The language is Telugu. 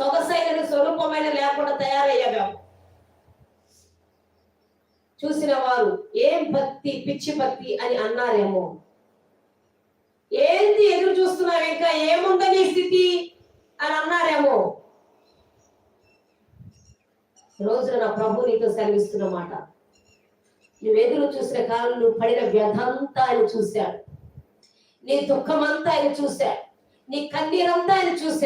సొగసైన స్వరూపమైన లేకుండా తయారయ్యాము. చూసిన వారు ఏం భక్తి, పిచ్చి భక్తి అని అన్నారేమో. ఏంటి ఎదురు చూస్తున్నావు, ఇంకా ఏముందని స్థితి అని అన్నారేమో. రోజున నా ప్రభు నీతో సెలవిస్తున్నమాట, నువ్వు ఎదురు చూసిన కాలం నువ్వు పడిన వ్యధంతా ఆయన చూశాడు, నీ దుఃఖమంతా ఆయన చూశాడు, నీ కన్నీరంతా ఆయన చూశాడు.